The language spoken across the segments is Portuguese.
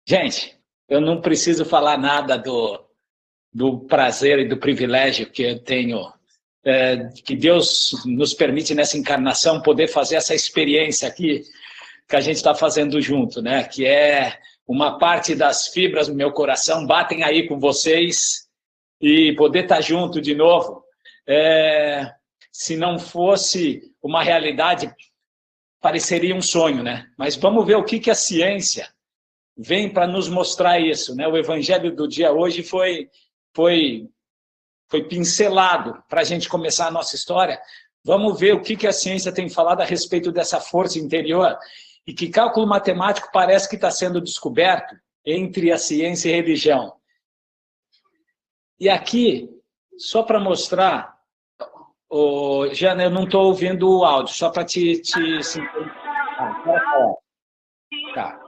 Gente, eu não preciso falar nada do prazer e do privilégio que eu tenho, que Deus nos permite nessa encarnação poder fazer essa experiência aqui que a gente está fazendo junto, né? Que é uma parte das fibras do meu coração batem aí com vocês e poder estar junto de novo. Se não fosse uma realidade, pareceria um sonho, né? Mas vamos ver o que a ciência vem para nos mostrar isso, né? O evangelho do dia hoje foi pincelado para a gente começar a nossa história. Vamos ver o que a ciência tem falado a respeito dessa força interior e que cálculo matemático parece que está sendo descoberto entre a ciência e a religião. E aqui, só para mostrar, Jana, eu não estou ouvindo o áudio, só para te... Tá.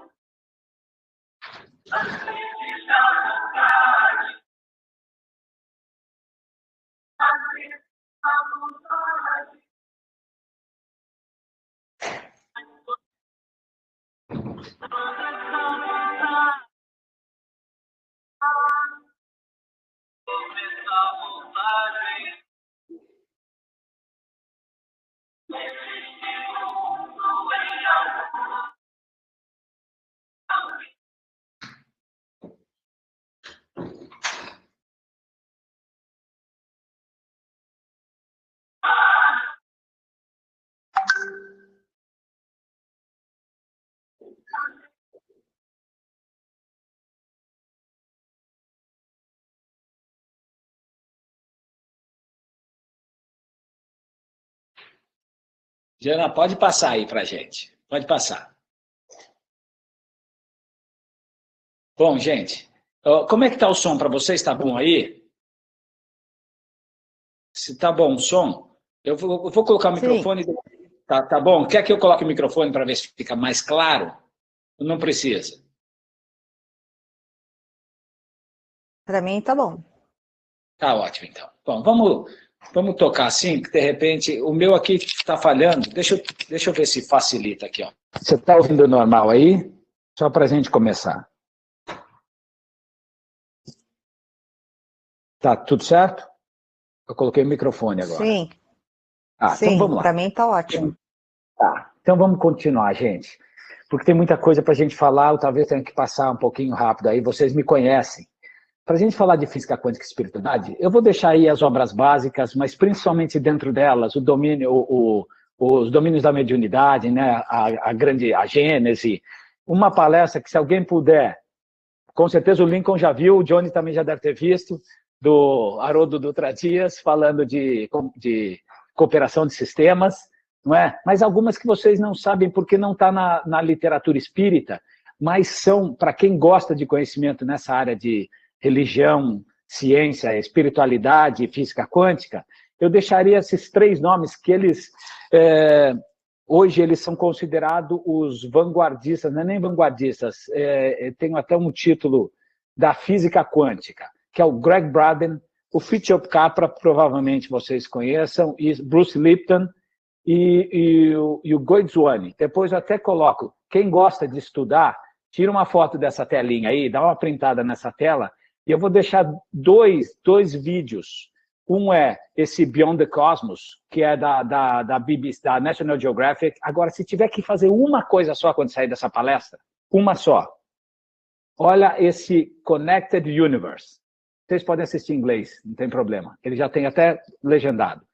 Jana, pode passar aí para a gente. Pode passar. Bom, gente, como é que está o som para vocês? Está bom aí? Se está bom o som, eu vou colocar o microfone. Tá bom? Quer que eu coloque o microfone para ver se fica mais claro? Não precisa. Para mim tá bom. Tá ótimo, então. Bom, vamos tocar assim, que de repente o meu aqui está falhando. Deixa eu ver se facilita aqui, ó. Você está ouvindo normal aí? Só para a gente começar. Tá tudo certo? Eu coloquei o microfone agora. Sim. Sim, então vamos lá. Para mim tá ótimo. Tá, então vamos continuar, gente. Porque tem muita coisa para a gente falar, eu talvez tenha que passar um pouquinho rápido aí, vocês me conhecem. Para a gente falar de física quântica e espiritualidade, eu vou deixar aí as obras básicas, mas principalmente dentro delas, os domínios da mediunidade, né? a Gênese, uma palestra que se alguém puder, com certeza o Lincoln já viu, o Johnny também já deve ter visto, do Haroldo Dutra Dias, falando de cooperação de sistemas, não é? Mas algumas que vocês não sabem porque não está na literatura espírita, mas são, para quem gosta de conhecimento nessa área de religião, ciência, espiritualidade e física quântica, eu deixaria esses 3 nomes que eles, hoje eles são considerados os vanguardistas, não é nem vanguardistas, tem até um título da física quântica, que é o Greg Braden, o Fritjof Capra, provavelmente vocês conheçam, e Bruce Lipton e o Goizuani. Depois eu até coloco, quem gosta de estudar, tira uma foto dessa telinha aí, dá uma printada nessa tela, e eu vou deixar dois vídeos. Um é esse Beyond the Cosmos, que é da BBC, da National Geographic. Agora, se tiver que fazer uma coisa só quando sair dessa palestra, uma só. Olha esse Connected Universe. Vocês podem assistir em inglês, não tem problema. Ele já tem até legendado.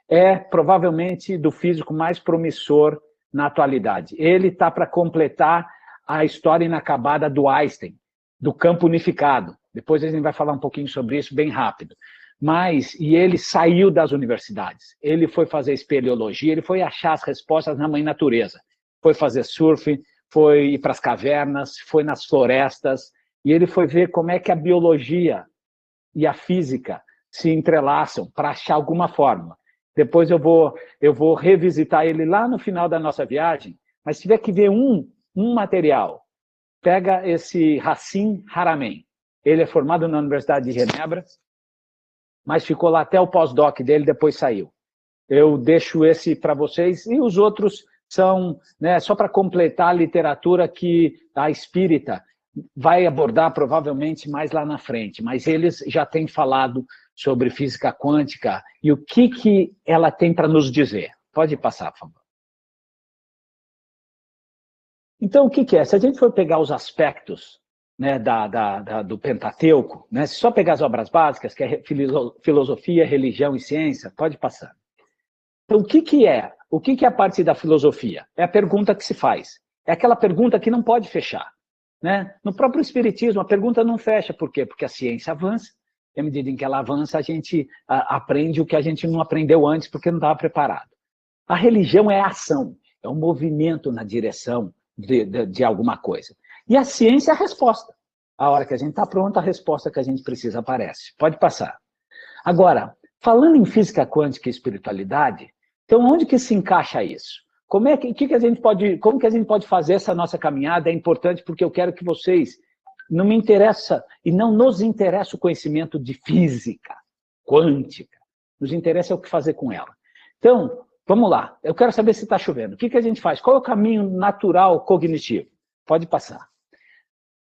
É provavelmente do físico mais promissor na atualidade. Ele está para completar a história inacabada do Einstein, do campo unificado. Depois a gente vai falar um pouquinho sobre isso bem rápido. E ele saiu das universidades. Ele foi fazer espeleologia, ele foi achar as respostas na mãe natureza. Foi fazer surf, foi ir para as cavernas, foi nas florestas, e ele foi ver como é que a biologia e a física se entrelaçam para achar alguma fórmula. Depois eu vou revisitar ele lá no final da nossa viagem, mas se tiver que ver um material, pega esse Hassim Haramein. Ele é formado na Universidade de Genebra, mas ficou lá até o pós-doc dele, depois saiu. Eu deixo esse para vocês, e os outros são, né, só para completar a literatura que a espírita vai abordar provavelmente mais lá na frente, mas eles já têm falado sobre física quântica e o que ela tem para nos dizer. Pode passar, por favor. Então, o que é? Se a gente for pegar os aspectos, né, do Pentateuco, né, se só pegar as obras básicas, que é filosofia, religião e ciência, pode passar. Então, o que é? O que é a parte da filosofia? É a pergunta que se faz. É aquela pergunta que não pode fechar. Né? No próprio Espiritismo, a pergunta não fecha. Por quê? Porque a ciência avança, e à medida em que ela avança, a gente aprende o que a gente não aprendeu antes, porque não estava preparado. A religião é a ação, é um movimento na direção de alguma coisa. E a ciência é a resposta. A hora que a gente está pronto, a resposta que a gente precisa aparece. Pode passar. Agora, falando em física quântica e espiritualidade, então onde que se encaixa isso? Como que a gente pode fazer essa nossa caminhada? É importante porque eu quero que vocês, não me interessa e não nos interessa o conhecimento de física quântica, nos interessa o que fazer com ela. Então, vamos lá, eu quero saber se está chovendo. O que a gente faz? Qual é o caminho natural cognitivo? Pode passar.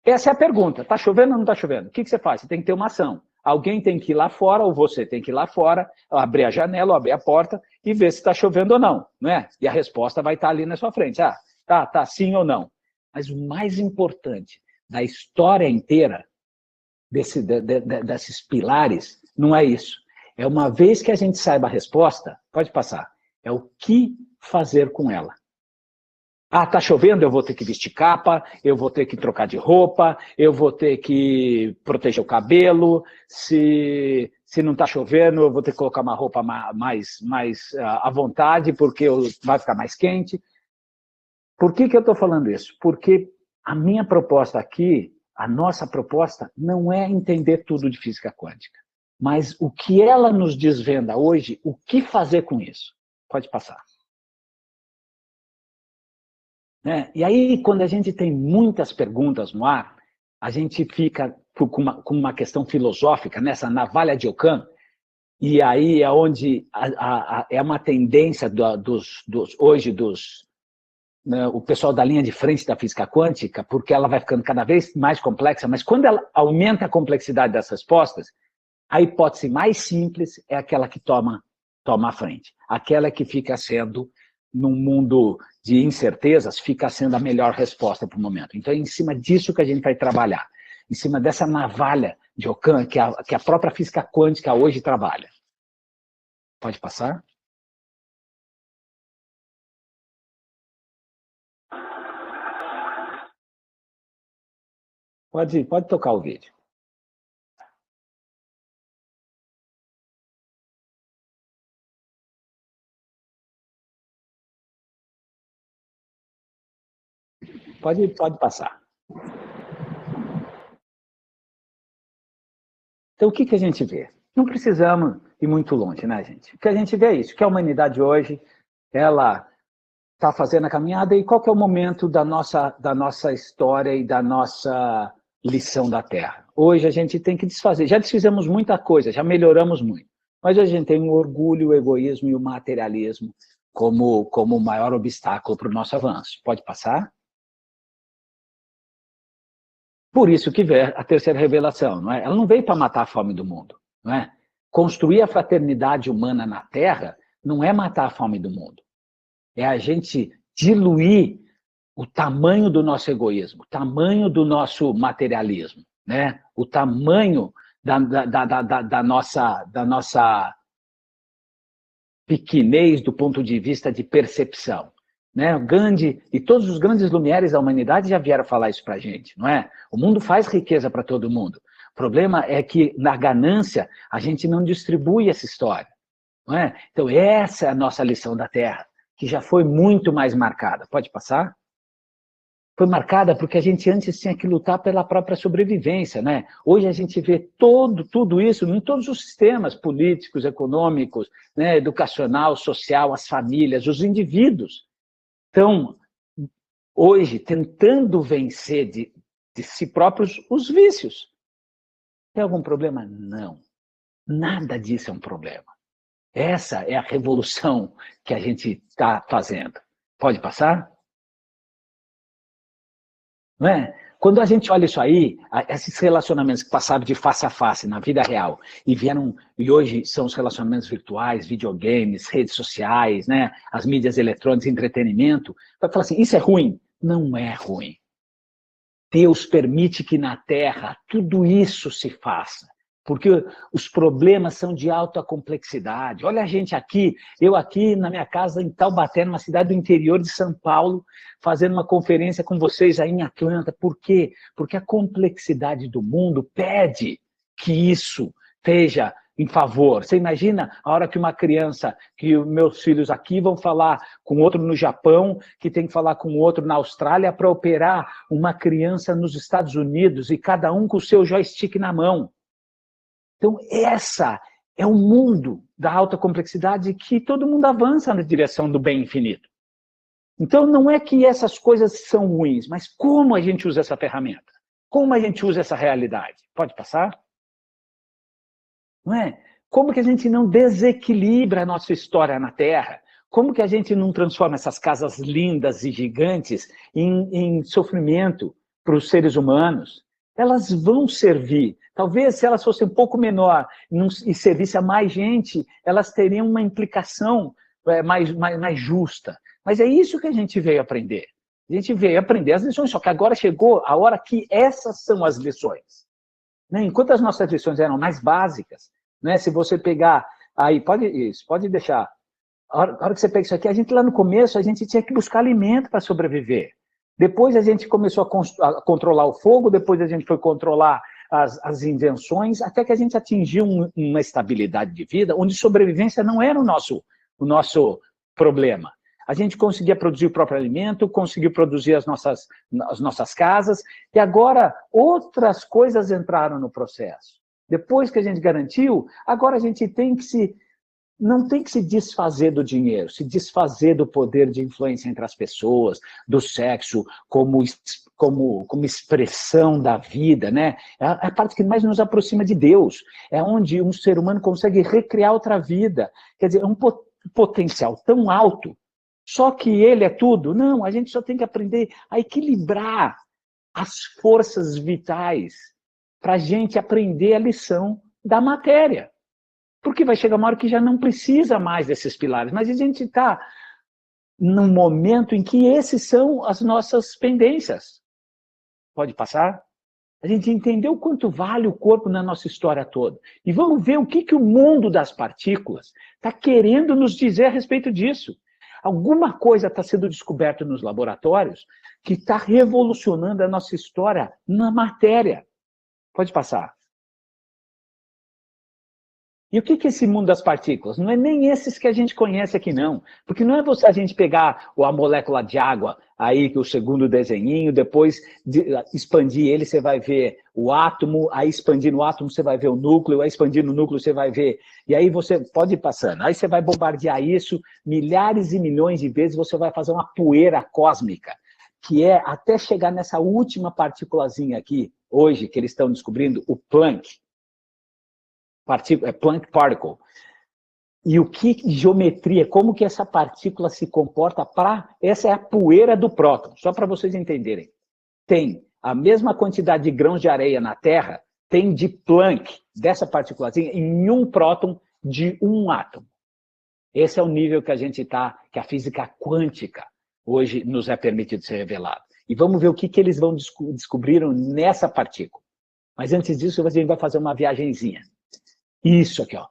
Essa é a pergunta, está chovendo ou não está chovendo? O que você faz? Você tem que ter uma ação. Alguém tem que ir lá fora, ou você tem que ir lá fora, abrir a janela, ou abrir a porta e ver se está chovendo ou não, não é? E a resposta vai estar ali na sua frente. Ah, tá, sim ou não. Mas o mais importante da história inteira, desses pilares, não é isso. É uma vez que a gente saiba a resposta, pode passar, é o que fazer com ela. Ah, tá chovendo, eu vou ter que vestir capa, eu vou ter que trocar de roupa, eu vou ter que proteger o cabelo, se não tá chovendo, eu vou ter que colocar uma roupa mais à vontade, porque vai ficar mais quente. Por que eu estou falando isso? Porque a minha proposta aqui, a nossa proposta, não é entender tudo de física quântica, mas o que ela nos desvenda hoje, o que fazer com isso? Pode passar. Né? E aí, quando a gente tem muitas perguntas no ar, a gente fica com uma questão filosófica, nessa navalha de Ockham, e aí é onde é uma tendência hoje né, o pessoal da linha de frente da física quântica, porque ela vai ficando cada vez mais complexa, mas quando ela aumenta a complexidade das respostas, a hipótese mais simples é aquela que toma a frente, aquela que fica sendo, num mundo de incertezas, fica sendo a melhor resposta para o momento. Então, é em cima disso que a gente vai trabalhar, em cima dessa navalha de Ockham que a própria física quântica hoje trabalha. Pode passar? Pode tocar o vídeo. Pode passar. Então, o que a gente vê? Não precisamos ir muito longe, né, gente? O que a gente vê é isso, que a humanidade hoje, ela está fazendo a caminhada, e qual que é o momento da nossa história e da nossa lição da Terra? Hoje a gente tem que desfazer. Já desfizemos muita coisa, já melhoramos muito. Mas hoje a gente tem o orgulho, o egoísmo e o materialismo como o maior obstáculo para o nosso avanço. Pode passar? Por isso que veio a terceira revelação, não é? Ela não veio para matar a fome do mundo, não é? Construir a fraternidade humana na Terra não é matar a fome do mundo. É a gente diluir o tamanho do nosso egoísmo, o tamanho do nosso materialismo, né? O tamanho da nossa pequenez do ponto de vista de percepção. Né? O Gandhi e todos os grandes lumières da humanidade já vieram falar isso para a gente, não é? O mundo faz riqueza para todo mundo. O problema é que, na ganância, a gente não distribui essa história. Não é? Então, essa é a nossa lição da Terra, que já foi muito mais marcada. Pode passar? Foi marcada porque a gente antes tinha que lutar pela própria sobrevivência, né? Hoje a gente vê tudo isso em todos os sistemas políticos, econômicos, né? Educacional, social, as famílias, os indivíduos. Então, hoje, tentando vencer de si próprios os vícios. Tem algum problema? Não. Nada disso é um problema. Essa é a revolução que a gente está fazendo. Pode passar? Não é? Quando a gente olha isso aí, esses relacionamentos que passaram de face a face na vida real e hoje são os relacionamentos virtuais, videogames, redes sociais, né, as mídias eletrônicas, entretenimento, vai falar assim, isso é ruim? Não é ruim. Deus permite que na Terra tudo isso se faça, porque os problemas são de alta complexidade. Olha a gente aqui, eu aqui na minha casa em Taubaté, numa cidade do interior de São Paulo, fazendo uma conferência com vocês aí em Atlanta. Por quê? Porque a complexidade do mundo pede que isso esteja em favor. Você imagina a hora que uma criança, que os meus filhos aqui vão falar com outro no Japão, que tem que falar com outro na Austrália para operar uma criança nos Estados Unidos e cada um com o seu joystick na mão. Então, essa é o mundo da alta complexidade que todo mundo avança na direção do bem infinito. Então, não é que essas coisas são ruins, mas como a gente usa essa ferramenta? Como a gente usa essa realidade? Pode passar? Não é? Como que a gente não desequilibra a nossa história na Terra? Como que a gente não transforma essas casas lindas e gigantes em sofrimento para os seres humanos? Elas vão servir. Talvez se elas fossem um pouco menor e servissem a mais gente, elas teriam uma implicação mais justa. Mas é isso que a gente veio aprender. A gente veio aprender as lições, só que agora chegou a hora que essas são as lições. Enquanto as nossas lições eram mais básicas, né? Se você pegar aí, pode deixar. A hora que você pega isso aqui, a gente lá no começo, a gente tinha que buscar alimento para sobreviver. Depois a gente começou a controlar o fogo, depois a gente foi controlar as invenções, até que a gente atingiu uma estabilidade de vida, onde sobrevivência não era o nosso problema. A gente conseguia produzir o próprio alimento, conseguiu produzir as nossas casas, e agora outras coisas entraram no processo. Depois que a gente garantiu, agora a gente não tem que se desfazer do dinheiro, se desfazer do poder de influência entre as pessoas, do sexo como expressão da vida, né? É a parte que mais nos aproxima de Deus. É onde um ser humano consegue recriar outra vida. Quer dizer, é um potencial tão alto. Só que ele é tudo? Não, a gente só tem que aprender a equilibrar as forças vitais para a gente aprender a lição da matéria. Porque vai chegar uma hora que já não precisa mais desses pilares, mas a gente está num momento em que esses são as nossas pendências. Pode passar? A gente entendeu quanto vale o corpo na nossa história toda. E vamos ver o que o mundo das partículas está querendo nos dizer a respeito disso. Alguma coisa está sendo descoberta nos laboratórios que está revolucionando a nossa história na matéria. Pode passar. E o que é esse mundo das partículas? Não é nem esses que a gente conhece aqui, não. Porque não é a gente pegar a molécula de água, aí que o segundo desenhinho, depois expandir ele, você vai ver o átomo, aí expandindo o átomo você vai ver o núcleo, aí expandindo o núcleo você vai ver... E aí você pode ir passando. Aí você vai bombardear isso milhares e milhões de vezes, você vai fazer uma poeira cósmica, que é até chegar nessa última partículazinha aqui, hoje, que eles estão descobrindo, o Planck. Planck Particle. E o que geometria, como que essa partícula se comporta essa é a poeira do próton, só para vocês entenderem. Tem a mesma quantidade de grãos de areia na Terra, tem de Planck, dessa partículazinha, em um próton de um átomo. Esse é o nível que a gente está, que a física quântica hoje nos é permitido ser revelado. E vamos ver o que eles descobriram nessa partícula. Mas antes disso, a gente vai fazer uma viagenzinha. Isso aqui, ó.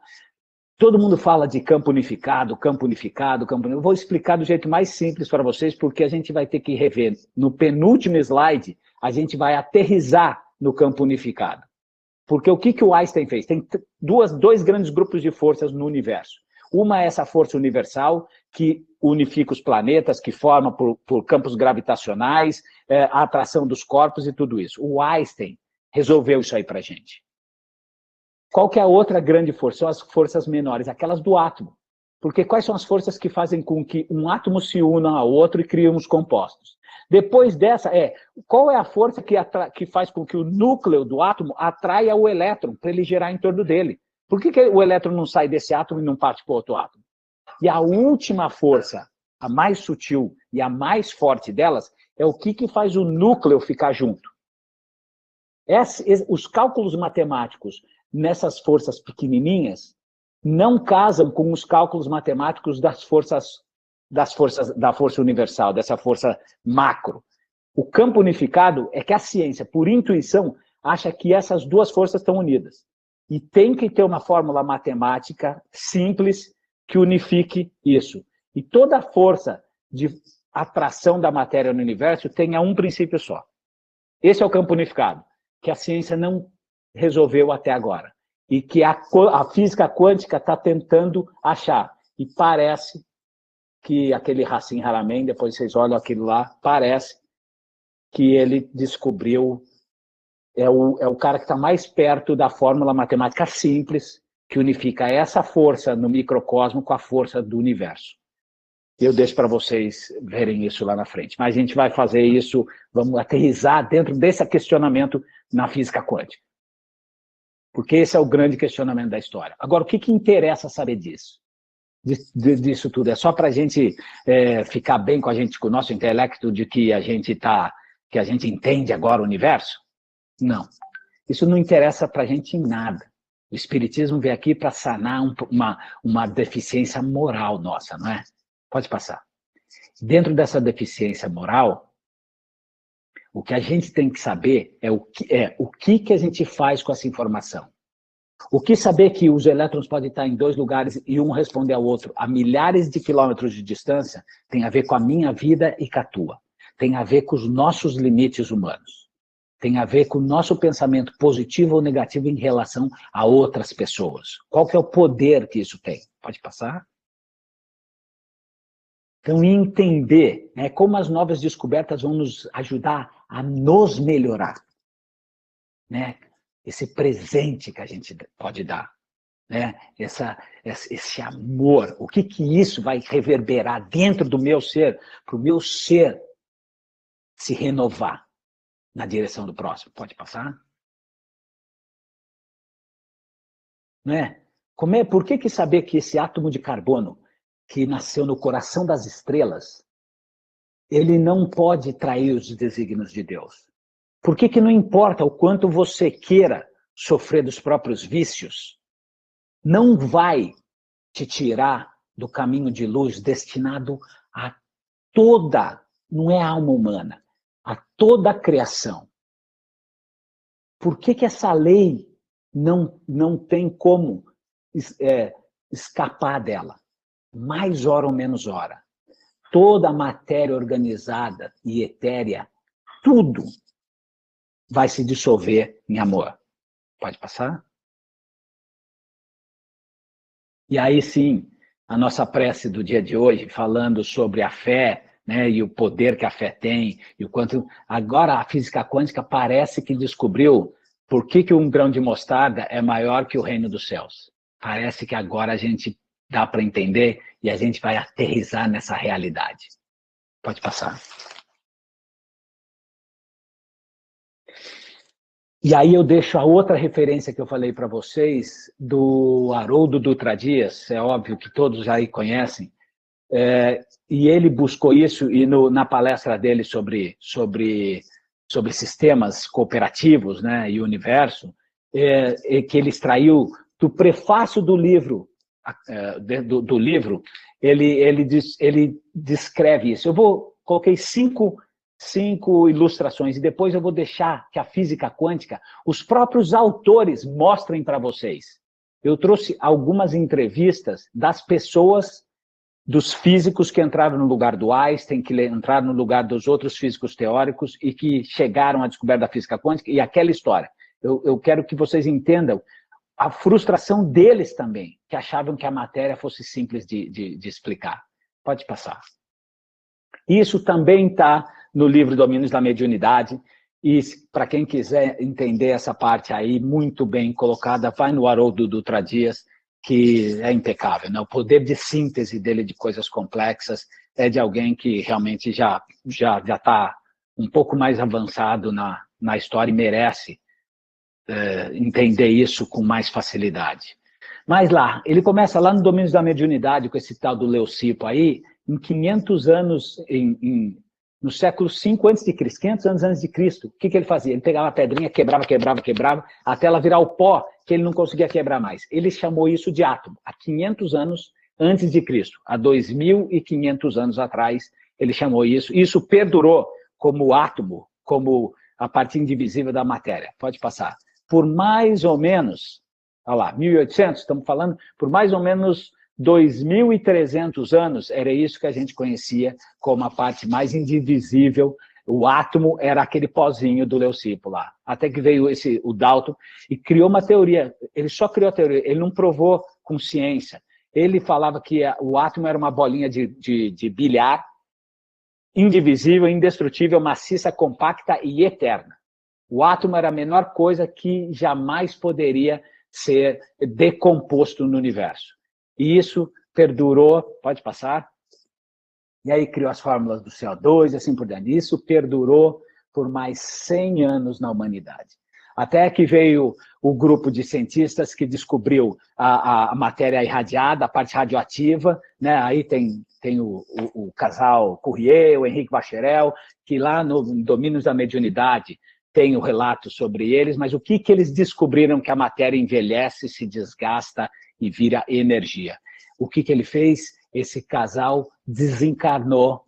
Todo mundo fala de campo unificado, campo unificado, campo unificado. Eu vou explicar do jeito mais simples para vocês, porque a gente vai ter que rever. No penúltimo slide, a gente vai aterrissar no campo unificado. Porque o que o Einstein fez? Tem dois grandes grupos de forças no universo. Uma é essa força universal, que unifica os planetas, que forma por campos gravitacionais, a atração dos corpos e tudo isso. O Einstein resolveu isso aí para a gente. Qual que é a outra grande força? São as forças menores, aquelas do átomo. Porque quais são as forças que fazem com que um átomo se una ao outro e criam os compostos? Depois dessa, qual é a força que faz com que o núcleo do átomo atraia o elétron para ele girar em torno dele? Por que o elétron não sai desse átomo e não parte para o outro átomo? E a última força, a mais sutil e a mais forte delas, é o que faz o núcleo ficar junto. Os cálculos matemáticos nessas forças pequenininhas não casam com os cálculos matemáticos da força universal, dessa força macro. O campo unificado é que a ciência, por intuição, acha que essas duas forças estão unidas. E tem que ter uma fórmula matemática simples que unifique isso. E toda a força de atração da matéria no universo tem um princípio só. Esse é o campo unificado, que a ciência não resolveu até agora. E que a física quântica está tentando achar. E parece que aquele Hassim Haramein, depois vocês olham aquilo lá, parece que ele descobriu, é o cara que está mais perto da fórmula matemática simples, que unifica essa força no microcosmo com a força do universo. Eu deixo para vocês verem isso lá na frente. Mas a gente vai fazer isso, vamos aterrissar dentro desse questionamento na física quântica. Porque esse é o grande questionamento da história. Agora, o que interessa saber disso? Disso tudo? É só para a gente ficar bem com a gente, com o nosso intelecto, de que a gente entende agora o universo? Não. Isso não interessa para a gente em nada. O Espiritismo veio aqui para sanar uma deficiência moral nossa, não é? Pode passar. Dentro dessa deficiência moral, o que a gente tem que saber é o que a gente faz com essa informação. O que saber que os elétrons podem estar em dois lugares e um responder ao outro a milhares de quilômetros de distância tem a ver com a minha vida e com a tua. Tem a ver com os nossos limites humanos. Tem a ver com o nosso pensamento positivo ou negativo em relação a outras pessoas. Qual que é o poder que isso tem? Pode passar? Então, entender como as novas descobertas vão nos ajudar a nos melhorar. Né? Esse presente que a gente pode dar. Né? Esse amor. O que isso vai reverberar dentro do meu ser, para o meu ser se renovar na direção do próximo. Pode passar? Né? Por que saber que esse átomo de carbono que nasceu no coração das estrelas, ele não pode trair os desígnios de Deus? Por que não importa o quanto você queira sofrer dos próprios vícios, não vai te tirar do caminho de luz destinado a toda, não é a alma humana, a toda a criação. Por que essa lei não tem como escapar dela? Mais hora ou menos hora. Toda a matéria organizada e etérea, tudo vai se dissolver em amor. Pode passar? E aí sim, a nossa prece do dia de hoje, falando sobre a fé, né, e o poder que a fé tem, e o quanto... Agora a física quântica parece que descobriu por que um grão de mostarda é maior que o reino dos céus. Parece que agora a gente dá para entender e a gente vai aterrissar nessa realidade. Pode passar. E aí eu deixo a outra referência que eu falei para vocês, do Haroldo Dutra Dias, é óbvio que todos aí conhecem, e ele buscou isso, e na palestra dele sobre sistemas cooperativos, né, e universo, que ele extraiu do prefácio do livro, ele descreve isso. Coloquei cinco ilustrações e depois eu vou deixar que a física quântica, os próprios autores mostrem para vocês. Eu trouxe algumas entrevistas das pessoas, dos físicos que entraram no lugar do Einstein, que entraram no lugar dos outros físicos teóricos e que chegaram à descoberta da física quântica, e aquela história. Eu quero que vocês entendam a frustração deles também, que achavam que a matéria fosse simples de explicar. Pode passar. Isso também está no livro Domínios da Mediunidade, e para quem quiser entender essa parte aí, muito bem colocada, vai no Haroldo Dutra Dias, que é impecável, né? O poder de síntese dele de coisas complexas é de alguém que realmente já está um pouco mais avançado na história e merece entender isso com mais facilidade. Mas ele começa lá no Domínios da Mediunidade, com esse tal do Leucipo aí, em 500 anos, no século V a.C., 500 anos antes de Cristo. O que ele fazia? Ele pegava a pedrinha, quebrava, até ela virar o pó, que ele não conseguia quebrar mais. Ele chamou isso de átomo, há 500 anos antes de Cristo, há 2.500 anos atrás, ele chamou isso. Isso perdurou como átomo, como a parte indivisível da matéria. Pode passar. Por mais ou menos, olha lá, 1800, estamos falando, por mais ou menos 2.300 anos, era isso que a gente conhecia como a parte mais indivisível. O átomo era aquele pozinho do Leucipo lá. Até que veio o Dalton e criou uma teoria. Ele só criou a teoria, ele não provou com ciência. Ele falava que o átomo era uma bolinha de bilhar, indivisível, indestrutível, maciça, compacta e eterna. O átomo era a menor coisa que jamais poderia ser decomposto no universo. E isso perdurou, pode passar? E aí criou as fórmulas do CO2 e assim por diante. Isso perdurou por mais 100 anos na humanidade. Até que veio o grupo de cientistas que descobriu a matéria irradiada, a parte radioativa, né? Aí tem o casal Courrier, o Henrique Bacherel, que lá no Domínios da Mediunidade tem o relato sobre eles, mas o que eles descobriram? Que a matéria envelhece, se desgasta e vira energia. O que ele fez? Esse casal desencarnou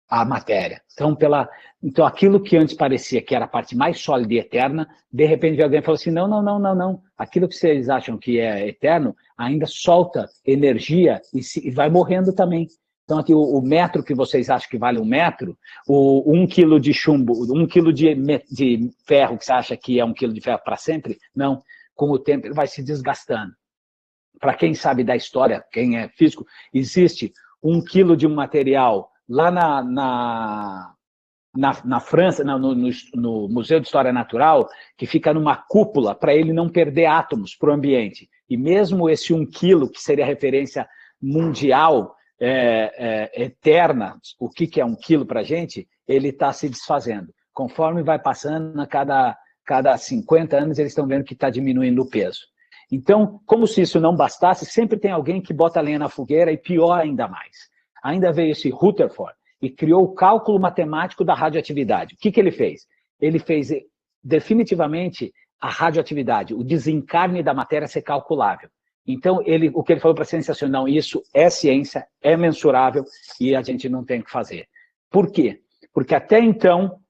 a matéria. Então, aquilo que antes parecia que era a parte mais sólida e eterna, de repente alguém falou assim, não. Aquilo que vocês acham que é eterno, ainda solta energia e vai morrendo também. Então, aqui, o metro que vocês acham que vale 1 metro, o 1 quilo de chumbo, 1 quilo de ferro que você acha que é 1 quilo de ferro para sempre, não. Com o tempo, ele vai se desgastando. Para quem sabe da história, quem é físico, existe 1 quilo de um material lá na França, no Museu de História Natural, que fica numa cúpula para ele não perder átomos para o ambiente. E mesmo esse 1 quilo, que seria a referência mundial, eterna, o que é 1 quilo para a gente, ele está se desfazendo. Conforme vai passando, a cada 50 anos, eles estão vendo que está diminuindo o peso. Então, como se isso não bastasse, sempre tem alguém que bota a lenha na fogueira e pior ainda mais. Ainda veio esse Rutherford e criou o cálculo matemático da radioatividade. O que ele fez? Ele fez definitivamente a radioatividade, o desencarne da matéria ser calculável. Então, o que ele falou para a ciência, assim, não, isso é ciência, é mensurável e a gente não tem o que fazer. Por quê? Porque até então,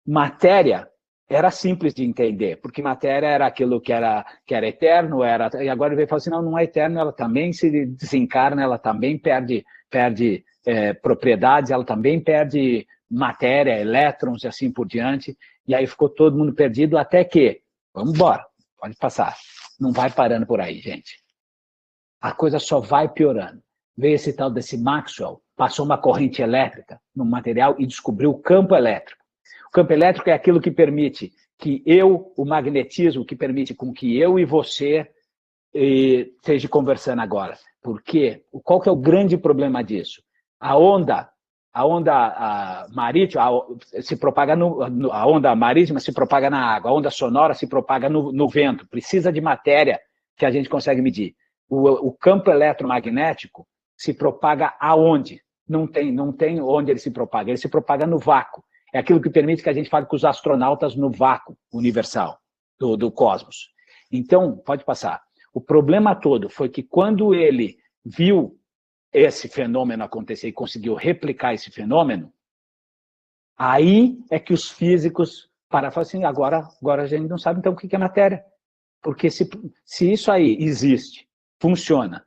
matéria era simples de entender, porque matéria era aquilo que era eterno, e agora ele veio e fala assim, não é eterno, ela também se desencarna, ela também perde propriedades, ela também perde matéria, elétrons e assim por diante, e aí ficou todo mundo perdido, até que, vamos embora, pode passar, não vai parando por aí, gente. A coisa só vai piorando. Veio esse tal desse Maxwell, passou uma corrente elétrica no material e descobriu o campo elétrico. O campo elétrico é aquilo que permite que o magnetismo, que permite com que eu e você esteja conversando agora. Por quê? Qual que é o grande problema disso? A onda marítima se propaga a onda marítima se propaga na água, a onda sonora se propaga no vento. Precisa de matéria que a gente consegue medir. O campo eletromagnético se propaga aonde? Não tem onde ele se propaga no vácuo. É aquilo que permite que a gente fale com os astronautas no vácuo universal do cosmos. Então, pode passar. O problema todo foi que quando ele viu esse fenômeno acontecer e conseguiu replicar esse fenômeno, aí é que os físicos pararam e falaram assim, agora a gente não sabe então o que é matéria. Porque se isso aí existe, funciona,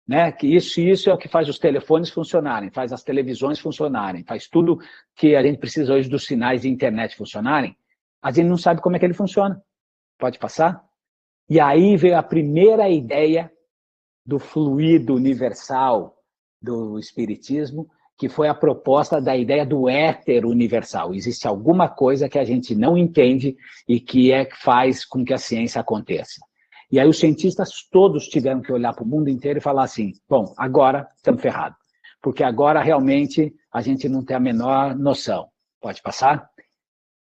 né? Que isso é o que faz os telefones funcionarem, faz as televisões funcionarem, faz tudo que a gente precisa hoje dos sinais de internet funcionarem, a gente não sabe como é que ele funciona. Pode passar? E aí veio a primeira ideia do fluido universal do espiritismo, que foi a proposta da ideia do éter universal. Existe alguma coisa que a gente não entende e que faz com que a ciência aconteça. E aí os cientistas todos tiveram que olhar para o mundo inteiro e falar assim, bom, agora estamos ferrados, porque agora realmente a gente não tem a menor noção. Pode passar?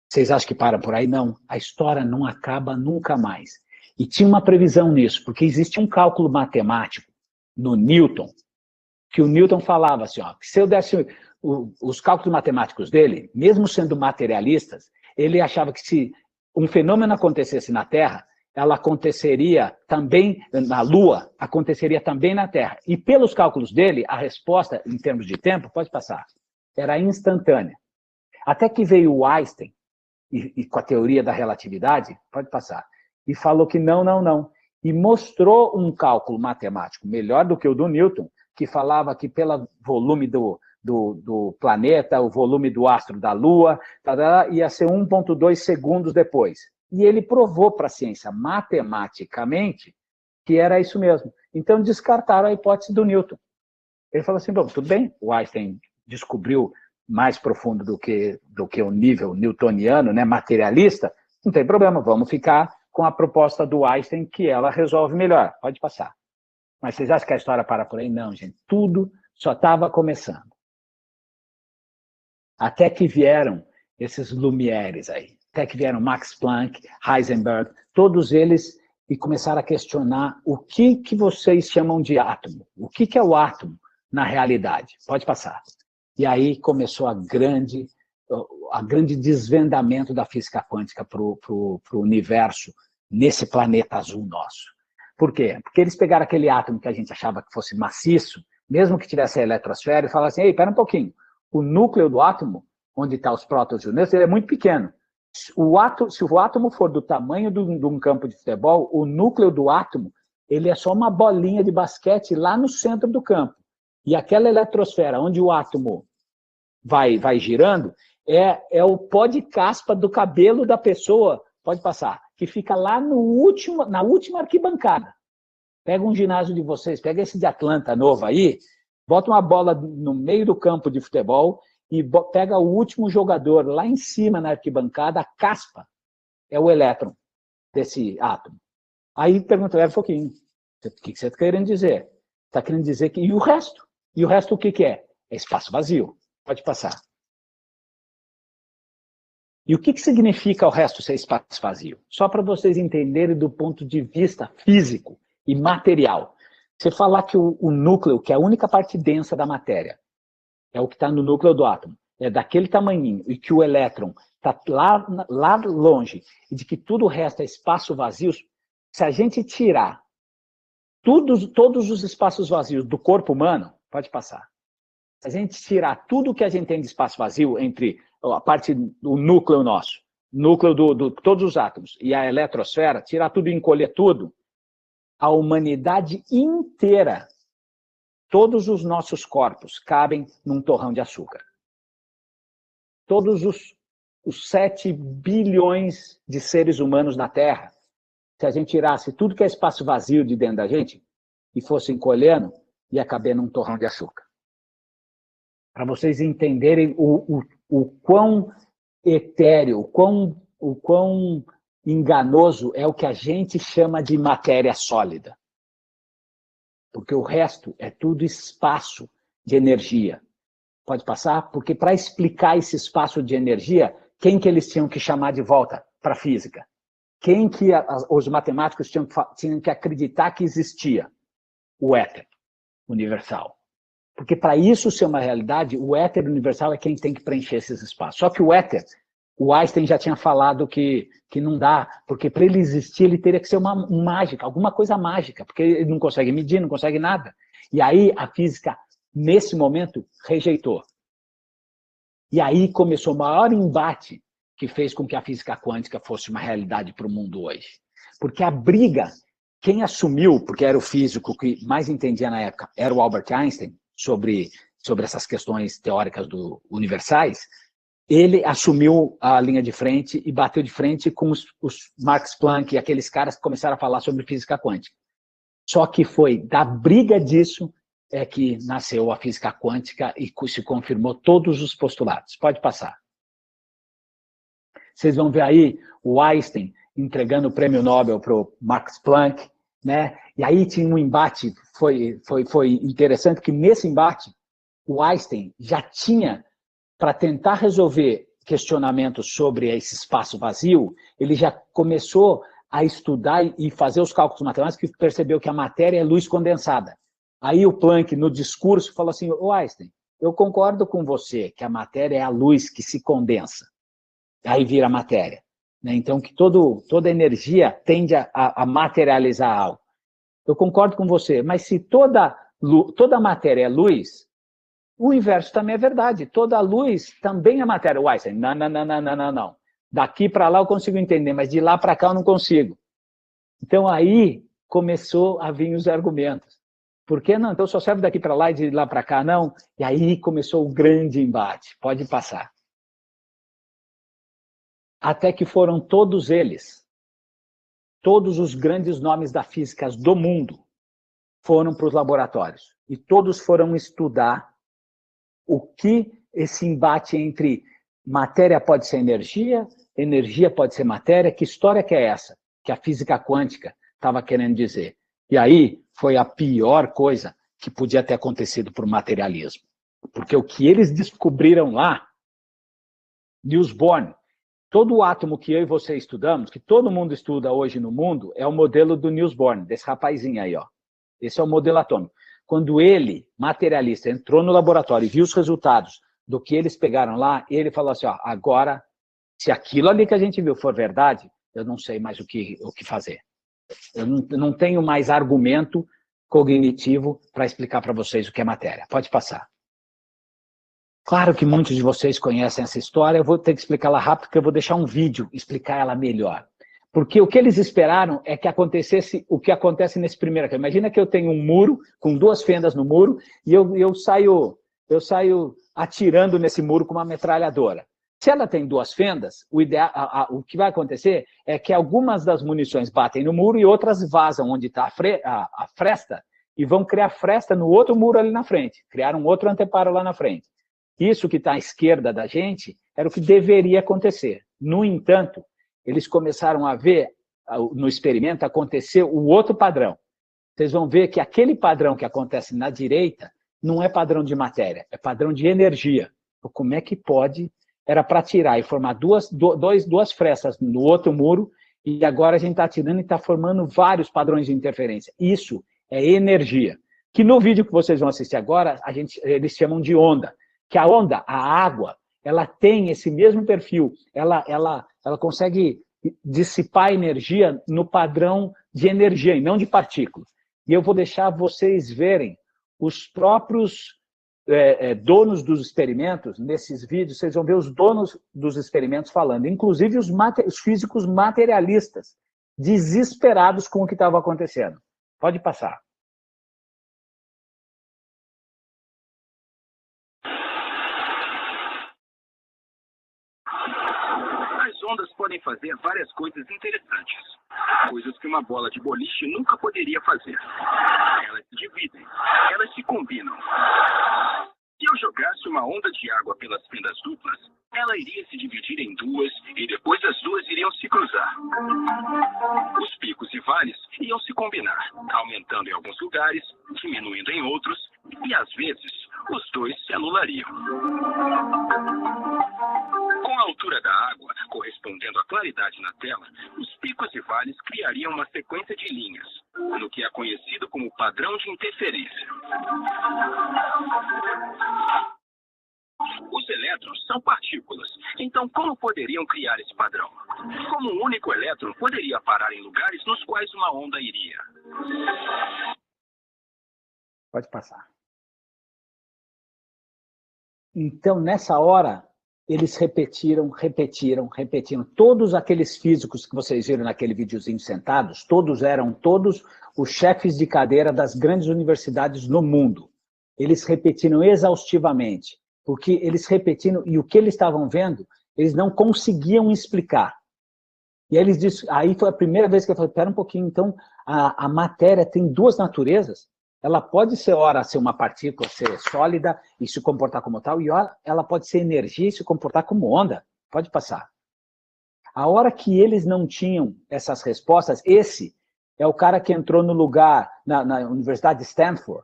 Vocês acham que param por aí? Não, a história não acaba nunca mais. E tinha uma previsão nisso, porque existe um cálculo matemático no Newton, que o Newton falava assim, ó, que se eu desse os cálculos matemáticos dele, mesmo sendo materialistas, ele achava que se um fenômeno acontecesse na Terra, ela aconteceria também na Lua, aconteceria também na Terra. E pelos cálculos dele, a resposta, em termos de tempo, pode passar, era instantânea. Até que veio o Einstein, e com a teoria da relatividade, pode passar, e falou que não. E mostrou um cálculo matemático melhor do que o do Newton, que falava que pelo volume do planeta, o volume do astro da Lua, ia ser 1,2 segundos depois. E ele provou para a ciência, matematicamente, que era isso mesmo. Então, descartaram a hipótese do Newton. Ele falou assim, bom, tudo bem, o Einstein descobriu mais profundo do que o nível newtoniano, né, materialista, não tem problema, vamos ficar com a proposta do Einstein, que ela resolve melhor. Pode passar. Mas vocês acham que a história para por aí? Não, gente. Tudo só estava começando. Até que vieram esses Lumieres aí. Até que vieram Max Planck, Heisenberg, todos eles, e começaram a questionar o que vocês chamam de átomo. O que é o átomo na realidade? Pode passar. E aí começou a grande desvendamento da física quântica para o universo, nesse planeta azul nosso. Por quê? Porque eles pegaram aquele átomo que a gente achava que fosse maciço, mesmo que tivesse a eletrosfera, e falaram assim, ei, espera um pouquinho, o núcleo do átomo, onde estão os prótons e os nêutrons, ele é muito pequeno. Se o átomo for do tamanho de um campo de futebol, o núcleo do átomo, ele é só uma bolinha de basquete lá no centro do campo. E aquela eletrosfera, onde o átomo vai girando, é o pó de caspa do cabelo da pessoa, pode passar, que fica lá na última arquibancada. Pega um ginásio de vocês, pega esse de Atlanta novo aí, bota uma bola no meio do campo de futebol e pega o último jogador lá em cima na arquibancada, a caspa é o elétron desse átomo. Aí pergunta, um pouquinho, o que você está querendo dizer? Está querendo dizer que... E o resto? E o resto o que é? É espaço vazio. Pode passar. E o que significa o resto ser espaço vazio? Só para vocês entenderem do ponto de vista físico e material. Você falar que o núcleo, que é a única parte densa da matéria, é o que está no núcleo do átomo, é daquele tamanhinho, e que o elétron está lá longe, e de que tudo o resto é espaço vazio, se a gente tirar todos os espaços vazios do corpo humano, pode passar. Se a gente tirar tudo que a gente tem de espaço vazio entre a parte do núcleo nosso, núcleo de todos os átomos e a eletrosfera, tirar tudo e encolher tudo, a humanidade inteira, todos os nossos corpos cabem num torrão de açúcar. Todos os 7 bilhões de seres humanos na Terra, se a gente tirasse tudo que é espaço vazio de dentro da gente e fosse encolhendo, ia caber num torrão de açúcar. Para vocês entenderem o quão etéreo, o quão enganoso é o que a gente chama de matéria sólida. Porque o resto é tudo espaço de energia. Pode passar? Porque para explicar esse espaço de energia, quem que eles tinham que chamar de volta para a física? Quem que os matemáticos tinham que acreditar que existia? O éter universal. Porque para isso ser uma realidade, o éter universal é quem tem que preencher esses espaços. Só que o éter, o Einstein já tinha falado que não dá, porque para ele existir, ele teria que ser uma mágica, alguma coisa mágica, porque ele não consegue medir, não consegue nada. E aí a física, nesse momento, rejeitou. E aí começou o maior embate que fez com que a física quântica fosse uma realidade para o mundo hoje. Porque a briga, quem assumiu, porque era o físico que mais entendia na época, era o Albert Einstein, sobre essas questões teóricas universais, ele assumiu a linha de frente e bateu de frente com os Max Planck e aqueles caras que começaram a falar sobre física quântica. Só que foi da briga disso é que nasceu a física quântica e se confirmou todos os postulados. Pode passar. Vocês vão ver aí o Einstein entregando o prêmio Nobel para o Max Planck, né? E aí tinha um embate, foi interessante que nesse embate o Einstein já tinha, para tentar resolver questionamentos sobre esse espaço vazio, ele já começou a estudar e fazer os cálculos matemáticos e percebeu que a matéria é luz condensada. Aí o Planck, no discurso, falou assim, ô Einstein, eu concordo com você que a matéria é a luz que se condensa, aí vira matéria, né? Então, que toda energia tende a materializar algo. Eu concordo com você, mas se toda matéria é luz, o inverso também é verdade. Toda luz também é matéria. Uai, não. Daqui para lá eu consigo entender, mas de lá para cá eu não consigo. Então, aí começou a vir os argumentos. Por que não? Então, só serve daqui para lá e de lá para cá, não? E aí começou o grande embate. Pode passar. Até que foram todos eles, todos os grandes nomes da física do mundo, foram para os laboratórios. E todos foram estudar o que esse embate entre matéria pode ser energia, energia pode ser matéria, que história que é essa? Que a física quântica estava querendo dizer. E aí foi a pior coisa que podia ter acontecido para o materialismo. Porque o que eles descobriram lá, Niels Bohr, todo o átomo que eu e você estudamos, que todo mundo estuda hoje no mundo, é o modelo do Niels Bohr, desse rapazinho aí, ó. Esse é o modelo atômico. Quando ele, materialista, entrou no laboratório e viu os resultados do que eles pegaram lá, ele falou assim, ó, agora, se aquilo ali que a gente viu for verdade, eu não sei mais o que fazer. Eu não tenho mais argumento cognitivo para explicar para vocês o que é matéria. Pode passar. Claro que muitos de vocês conhecem essa história, eu vou ter que explicá-la rápido, porque eu vou deixar um vídeo explicar ela melhor. Porque o que eles esperaram é que acontecesse o que acontece nesse primeiro aqui. Imagina que eu tenho um muro, com 2 fendas no muro, e eu saio atirando nesse muro com uma metralhadora. Se ela tem 2 fendas, o que vai acontecer é que algumas das munições batem no muro e outras vazam onde está a fresta e vão criar fresta no outro muro ali na frente, criar um outro anteparo lá na frente. Isso que está à esquerda da gente era o que deveria acontecer. No entanto, eles começaram a ver, no experimento, acontecer o outro padrão. Vocês vão ver que aquele padrão que acontece na direita não é padrão de matéria, é padrão de energia. Como é que pode? Era para tirar e formar duas frestas no outro muro, e agora a gente está tirando e está formando vários padrões de interferência. Isso é energia. Que no vídeo que vocês vão assistir agora, eles chamam de onda. Que a onda, a água, ela tem esse mesmo perfil, ela consegue dissipar energia no padrão de energia e não de partículas. E eu vou deixar vocês verem os próprios donos dos experimentos, nesses vídeos, vocês vão ver os donos dos experimentos falando, inclusive os físicos materialistas, desesperados com o que estava acontecendo. Pode passar. As ondas podem fazer várias coisas interessantes. Coisas que uma bola de boliche nunca poderia fazer. Elas se dividem. Elas se combinam. Se eu jogasse uma onda de água pelas fendas duplas, ela iria se dividir em 2 e depois as 2 iriam se cruzar. Os picos e vales iam se combinar, aumentando em alguns lugares, diminuindo em outros, e às vezes os 2 se anulariam. Com a altura da água correspondendo à claridade na tela, os picos e vales criariam uma sequência de linhas, no que é conhecido como padrão de interferência. Os elétrons são partículas, então como poderiam criar esse padrão? Como um único elétron poderia parar em lugares nos quais uma onda iria? Pode passar. Então, nessa hora, eles repetiram. Todos aqueles físicos que vocês viram naquele videozinho sentados, eram todos os chefes de cadeira das grandes universidades no mundo. Eles repetiram exaustivamente, porque eles repetiram, e o que eles estavam vendo, eles não conseguiam explicar. E aí foi a primeira vez que eu falei, espera um pouquinho, então, a matéria tem 2 naturezas. Ela pode ser, ora, ser uma partícula, ser sólida e se comportar como tal, e ora, ela pode ser energia e se comportar como onda. Pode passar. A hora que eles não tinham essas respostas, esse é o cara que entrou no lugar, na Universidade de Stanford.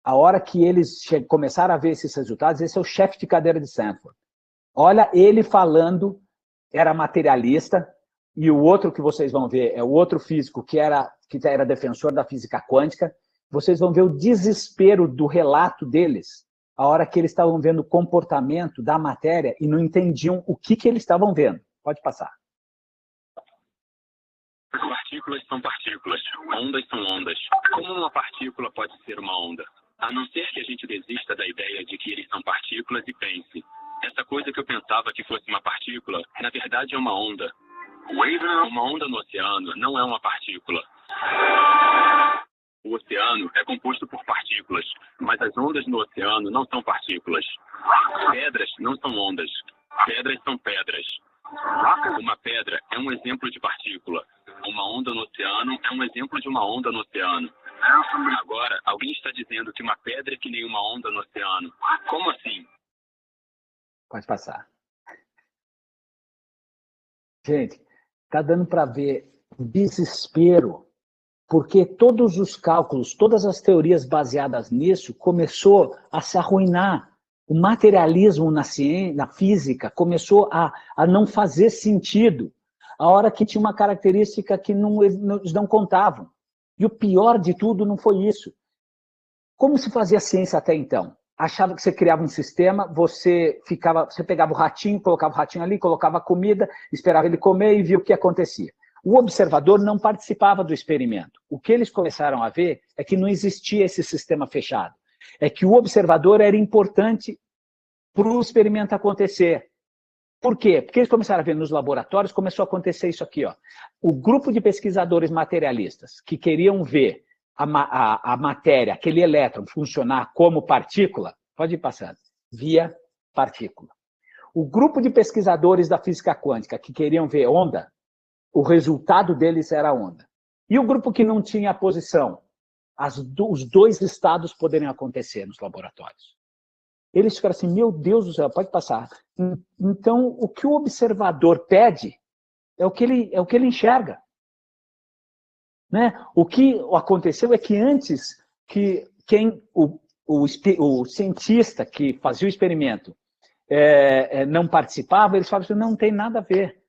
A hora que eles começaram a ver esses resultados, esse é o chefe de cadeira de Stanford. Olha ele falando, era materialista, e o outro que vocês vão ver é o outro físico que era defensor da física quântica. Vocês vão ver o desespero do relato deles a hora que eles estavam vendo o comportamento da matéria e não entendiam o que eles estavam vendo. Pode passar. Partículas são partículas, ondas são ondas. Como uma partícula pode ser uma onda? A não ser que a gente desista da ideia de que eles são partículas e pense: essa coisa que eu pensava que fosse uma partícula, na verdade é uma onda. Uma onda no oceano não é uma partícula. O oceano é composto por partículas, mas as ondas no oceano não são partículas. Pedras não são ondas. Pedras são pedras. Uma pedra é um exemplo de partícula. Uma onda no oceano é um exemplo de uma onda no oceano. Agora, alguém está dizendo que uma pedra é que nem uma onda no oceano. Como assim? Pode passar. Gente, está dando para ver desespero, porque todos os cálculos, todas as teorias baseadas nisso começou a se arruinar. O materialismo na ciência, na física, começou a não fazer sentido. A hora que tinha uma característica que eles não contavam. E o pior de tudo não foi isso. Como se fazia ciência até então? Achava que você criava um sistema, você pegava o ratinho, colocava o ratinho ali, colocava a comida, esperava ele comer e via o que acontecia. O observador não participava do experimento. O que eles começaram a ver é que não existia esse sistema fechado. É que o observador era importante para o experimento acontecer. Por quê? Porque eles começaram a ver nos laboratórios, começou a acontecer isso aqui. Ó. O grupo de pesquisadores materialistas que queriam ver a matéria, aquele elétron, funcionar como partícula, pode ir passando, via partícula. O grupo de pesquisadores da física quântica que queriam ver onda, o resultado deles era onda. E o grupo que não tinha a posição, os dois estados poderiam acontecer nos laboratórios. Eles ficaram assim, meu Deus do céu, pode passar. Então, o que o observador pede é o que ele enxerga. Né? O que aconteceu é que antes que o cientista que fazia o experimento não participava, eles falavam assim, não tem nada a ver.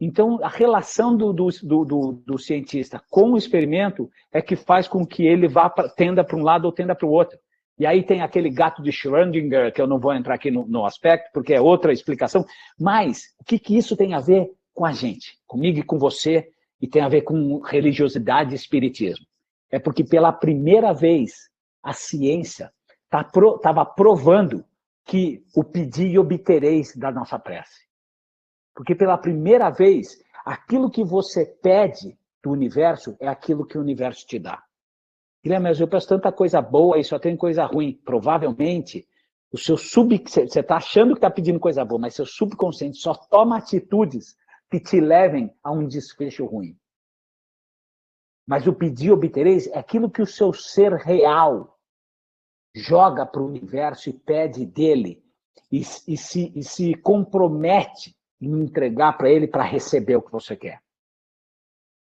Então, a relação do cientista com o experimento é que faz com que ele tenda para um lado ou tenda para o outro. E aí tem aquele gato de Schrödinger, que eu não vou entrar aqui no aspecto, porque é outra explicação. Mas, o que isso tem a ver com a gente? Comigo e com você, e tem a ver com religiosidade e espiritismo. É porque, pela primeira vez, a ciência estava provando que o pedir e obtereis da nossa prece. Porque, pela primeira vez, aquilo que você pede do universo é aquilo que o universo te dá. Guilherme, mas eu peço tanta coisa boa e só tem coisa ruim. Provavelmente, você está achando que está pedindo coisa boa, mas seu subconsciente só toma atitudes que te levem a um desfecho ruim. Mas o pedir obtereis é aquilo que o seu ser real joga para o universo e pede dele e se compromete em entregar para ele para receber o que você quer.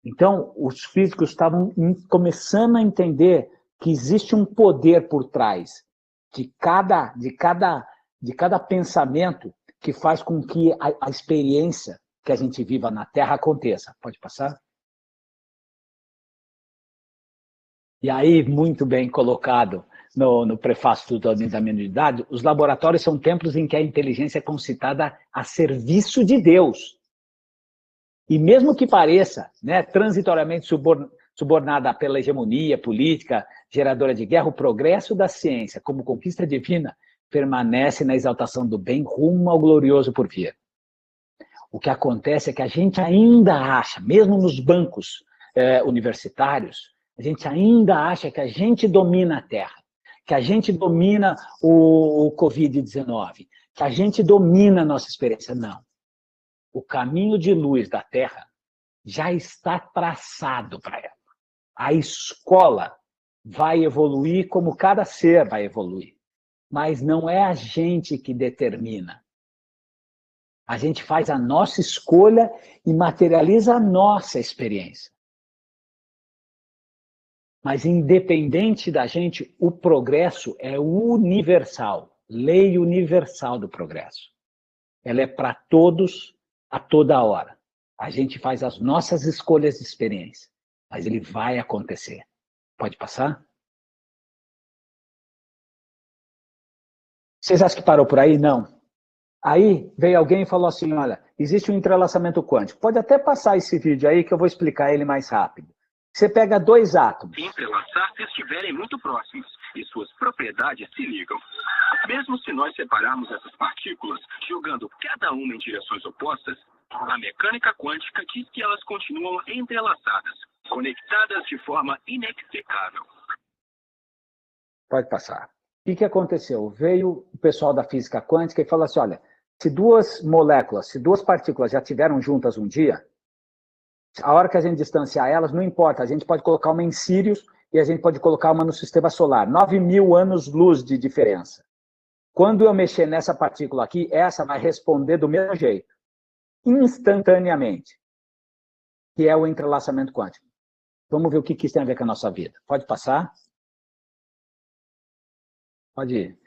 Então, os físicos estavam começando a entender que existe um poder por trás de cada pensamento que faz com que a experiência que a gente viva na Terra aconteça. Pode passar? E aí, muito bem colocado no prefácio do Domínio da Mediunidade, os laboratórios são templos em que a inteligência é concitada a serviço de Deus. E mesmo que pareça, né, transitoriamente subornada pela hegemonia política, geradora de guerra, o progresso da ciência, como conquista divina, permanece na exaltação do bem rumo ao glorioso por vir. O que acontece é que a gente ainda acha, mesmo nos bancos universitários, a gente ainda acha que a gente domina a Terra, que a gente domina o Covid-19, que a gente domina a nossa experiência. Não. O caminho de luz da Terra já está traçado para ela. A escola vai evoluir como cada ser vai evoluir. Mas não é a gente que determina. A gente faz a nossa escolha e materializa a nossa experiência. Mas independente da gente, o progresso é universal. Lei universal do progresso. Ela é para todos, a toda hora. A gente faz as nossas escolhas de experiência, mas ele vai acontecer. Pode passar? Vocês acham que parou por aí? Não. Aí veio alguém e falou assim, olha, existe um entrelaçamento quântico. Pode até passar esse vídeo aí que eu vou explicar ele mais rápido. Você pega dois átomos. Se entrelaçar se estiverem muito próximos e suas propriedades se ligam. Mesmo se nós separarmos essas partículas, jogando cada uma em direções opostas, a mecânica quântica diz que elas continuam entrelaçadas, conectadas de forma inextricável. Pode passar. O que aconteceu? Veio o pessoal da física quântica e falou assim, olha, se duas moléculas, se duas partículas já estiveram juntas um dia, a hora que a gente distanciar elas, não importa, a gente pode colocar uma em Sírius e a gente pode colocar uma no sistema solar. 9.000 anos-luz de diferença. Quando eu mexer nessa partícula aqui, essa vai responder do mesmo jeito, instantaneamente, que é o entrelaçamento quântico. Vamos ver o que isso tem a ver com a nossa vida. Pode passar? Pode ir.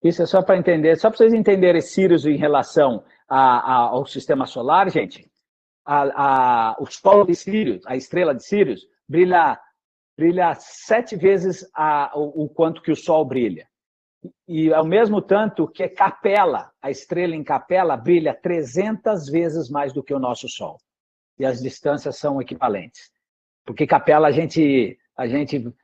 Isso é só para entender, só para vocês entenderem Sirius em relação ao sistema solar, gente. O Sol de Sirius, a estrela de Sirius, brilha 7 vezes o quanto que o Sol brilha. E ao mesmo tanto que Capela, a estrela em Capela, brilha 300 vezes mais do que o nosso Sol. E as distâncias são equivalentes. Porque Capela, a gente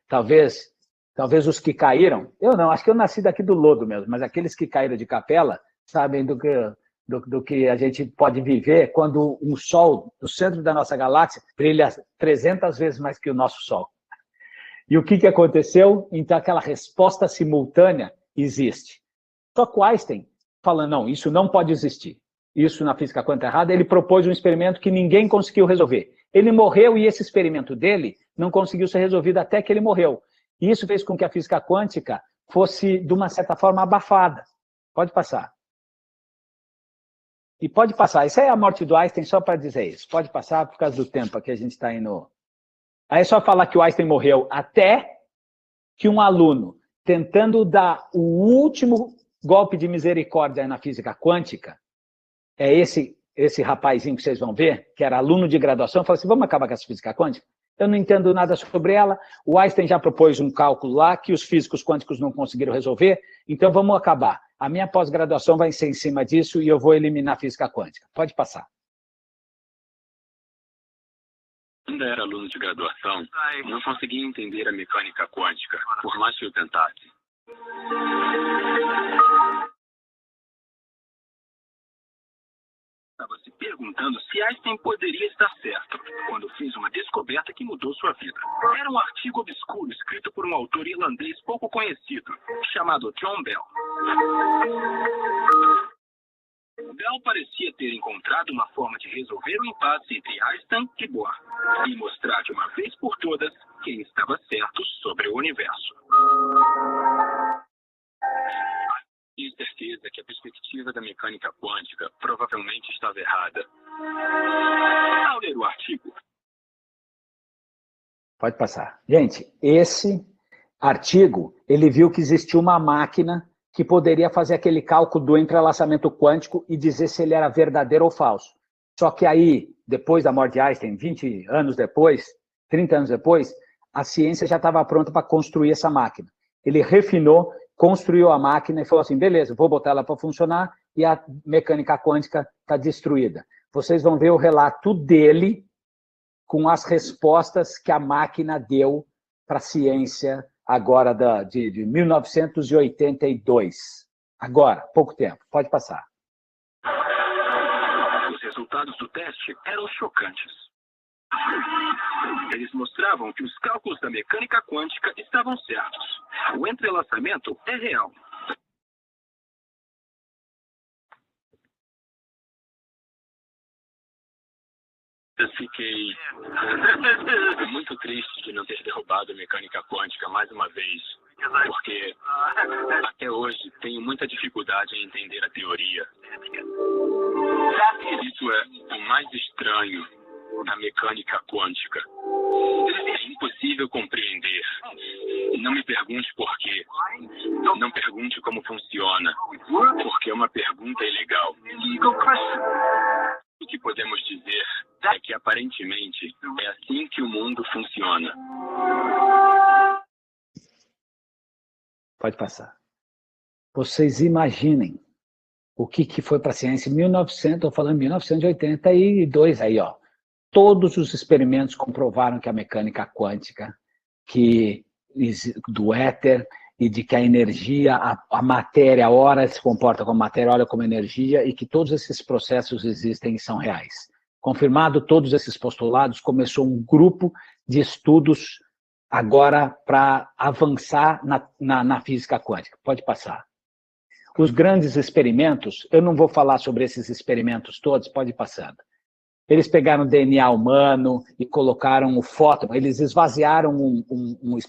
talvez os que caíram, eu não, acho que eu nasci daqui do lodo mesmo, mas aqueles que caíram de Capela sabem do que a gente pode viver quando um Sol, no centro da nossa galáxia, brilha 300 vezes mais que o nosso Sol. E o que aconteceu? Então, aquela resposta simultânea existe. Só que o Einstein, falando, não, isso não pode existir. Isso na física quântica errada, ele propôs um experimento que ninguém conseguiu resolver. Ele morreu e esse experimento dele não conseguiu ser resolvido até que ele morreu. E isso fez com que a física quântica fosse, de uma certa forma, abafada. Pode passar. E pode passar. Isso é a morte do Einstein, só para dizer isso. Pode passar por causa do tempo aqui, a gente está indo... Aí é só falar que o Einstein morreu até que um aluno, tentando dar o último golpe de misericórdia na física quântica, é esse rapazinho que vocês vão ver, que era aluno de graduação, falou assim, vamos acabar com essa física quântica? Eu não entendo nada sobre ela. O Einstein já propôs um cálculo lá que os físicos quânticos não conseguiram resolver, então vamos acabar. A minha pós-graduação vai ser em cima disso e eu vou eliminar a física quântica. Pode passar. Ainda era aluno de graduação, não conseguia entender a mecânica quântica, por mais que eu tentasse. Estava se perguntando se Einstein poderia estar certo, quando fez uma descoberta que mudou sua vida. Era um artigo obscuro escrito por um autor irlandês pouco conhecido, chamado John Bell. Bell parecia ter encontrado uma forma de resolver o impasse entre Einstein e Bohr, e mostrar de uma vez por todas quem estava certo sobre o universo. Tenho certeza que a perspectiva da mecânica quântica provavelmente estava errada. Ao ler o artigo... Pode passar. Gente, esse artigo, ele viu que existia uma máquina que poderia fazer aquele cálculo do entrelaçamento quântico e dizer se ele era verdadeiro ou falso. Só que aí, depois da morte de Einstein, 20 anos depois, 30 anos depois, a ciência já estava pronta para construir essa máquina. Ele refinou, construiu a máquina e falou assim, beleza, vou botar ela para funcionar e a mecânica quântica está destruída. Vocês vão ver o relato dele com as respostas que a máquina deu para a ciência agora de 1982. Agora, pouco tempo. Pode passar. Os resultados do teste eram chocantes. Eles mostravam que os cálculos da mecânica quântica estavam certos. O entrelaçamento é real. Eu fiquei muito triste de não ter derrubado a mecânica quântica mais uma vez, porque até hoje tenho muita dificuldade em entender a teoria. Isso é o mais estranho da mecânica quântica. É impossível compreender. Não me pergunte por quê. Não pergunte como funciona, porque é uma pergunta ilegal. O que podemos dizer é que, aparentemente, é assim que o mundo funciona. Pode passar. Vocês imaginem o que foi para a ciência em 1900, estou falando 1982 aí, ó. Todos os experimentos comprovaram que a mecânica quântica, do éter, e de que a energia, a matéria, ora se comporta como matéria, ora como energia, e que todos esses processos existem e são reais. Confirmado todos esses postulados, começou um grupo de estudos agora para avançar na física quântica. Pode passar. Os grandes experimentos, eu não vou falar sobre esses experimentos todos, pode ir passando. Eles pegaram o DNA humano e colocaram o fóton, eles esvaziaram um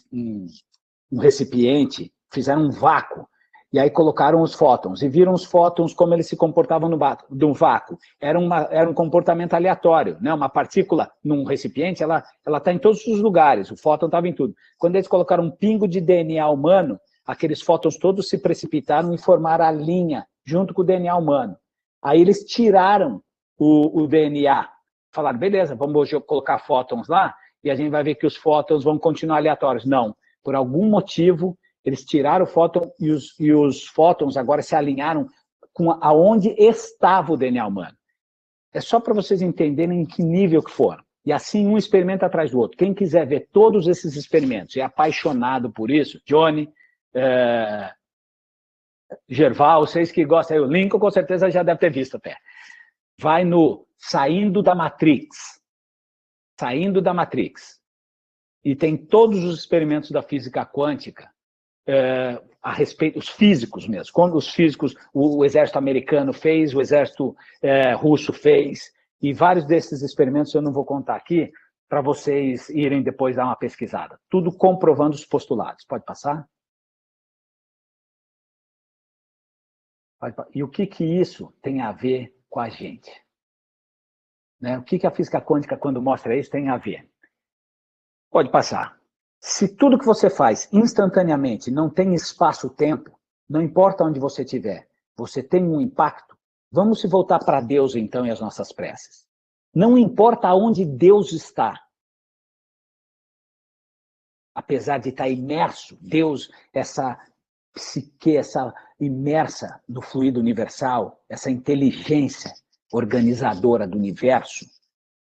recipiente, fizeram um vácuo, e aí colocaram os fótons, e viram os fótons como eles se comportavam no vácuo. Era um comportamento aleatório, né? Uma partícula num recipiente, ela está em todos os lugares, o fóton estava em tudo. Quando eles colocaram um pingo de DNA humano, aqueles fótons todos se precipitaram e formaram a linha, junto com o DNA humano. Aí eles tiraram o DNA, falaram, beleza, vamos colocar fótons lá, e a gente vai ver que os fótons vão continuar aleatórios. Não, por algum motivo, eles tiraram o fóton e os fótons agora se alinharam com aonde estava o DNA humano. É só para vocês entenderem em que nível que foram. E assim, um experimento atrás do outro. Quem quiser ver todos esses experimentos e é apaixonado por isso, Johnny, Gerval, vocês que gostam aí, o Lincoln com certeza já deve ter visto até. Vai no Saindo da Matrix. Saindo da Matrix. E tem todos os experimentos da física quântica a respeito, os físicos mesmo. Quando os físicos, o exército americano fez, o exército russo fez, e vários desses experimentos eu não vou contar aqui, para vocês irem depois dar uma pesquisada. Tudo comprovando os postulados. Pode passar? E o que isso tem a ver com a gente? Né? O que a física quântica, quando mostra isso, tem a ver? Pode passar. Se tudo que você faz instantaneamente não tem espaço-tempo, não importa onde você estiver, você tem um impacto, vamos se voltar para Deus, então, e as nossas preces. Não importa onde Deus está, apesar de estar imerso, Deus, essa psique, essa imersa no fluido universal, essa inteligência organizadora do universo,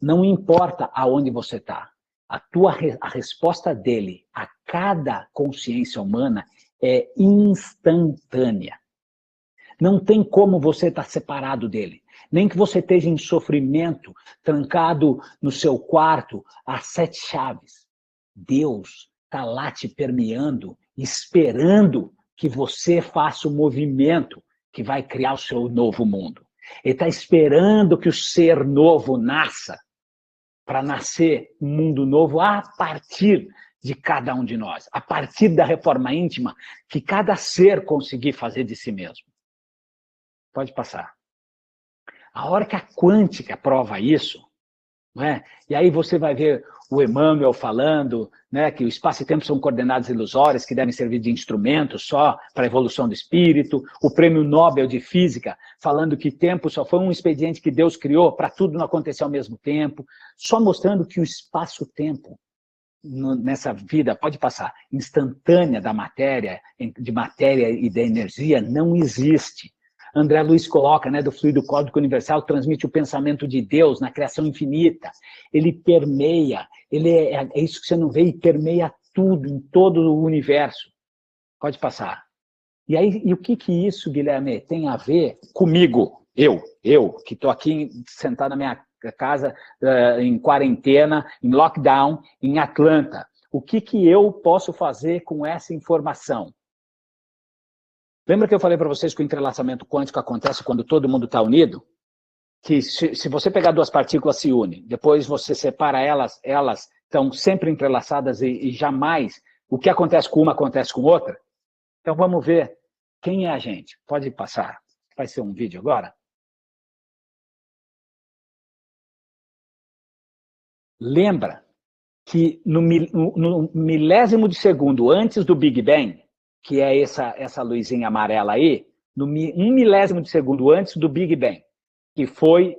não importa aonde você está. A resposta dele a cada consciência humana é instantânea. Não tem como você estar separado dele. Nem que você esteja em sofrimento, trancado no seu quarto, às 7 chaves. Deus está lá te permeando, esperando que você faça o movimento que vai criar o seu novo mundo. Ele está esperando que o ser novo nasça, para nascer um mundo novo a partir de cada um de nós, a partir da reforma íntima que cada ser conseguir fazer de si mesmo. Pode passar. A hora que a quântica prova isso, não é? E aí você vai ver o Emmanuel falando, né, que o espaço e tempo são coordenadas ilusórias que devem servir de instrumento só para a evolução do espírito, o Prêmio Nobel de Física falando que tempo só foi um expediente que Deus criou para tudo não acontecer ao mesmo tempo, só mostrando que o espaço-tempo nessa vida, pode passar, instantânea da matéria, de matéria e da energia, não existe. André Luiz coloca, né, do fluido cósmico universal, transmite o pensamento de Deus na criação infinita. Ele permeia, é isso que você não vê, e permeia tudo, em todo o universo. Pode passar. E o que isso, Guilherme, tem a ver comigo? Eu que estou aqui sentado na minha casa, em quarentena, em lockdown, em Atlanta. O que eu posso fazer com essa informação? Lembra que eu falei para vocês que o entrelaçamento quântico acontece quando todo mundo está unido? Que se você pegar duas partículas se unem, depois você separa elas estão sempre entrelaçadas e jamais o que acontece com uma acontece com outra? Então vamos ver quem é a gente. Pode passar. Vai ser um vídeo agora. Lembra que no milésimo de segundo antes do Big Bang, que é essa luzinha amarela aí, um milésimo de segundo antes do Big Bang, que foi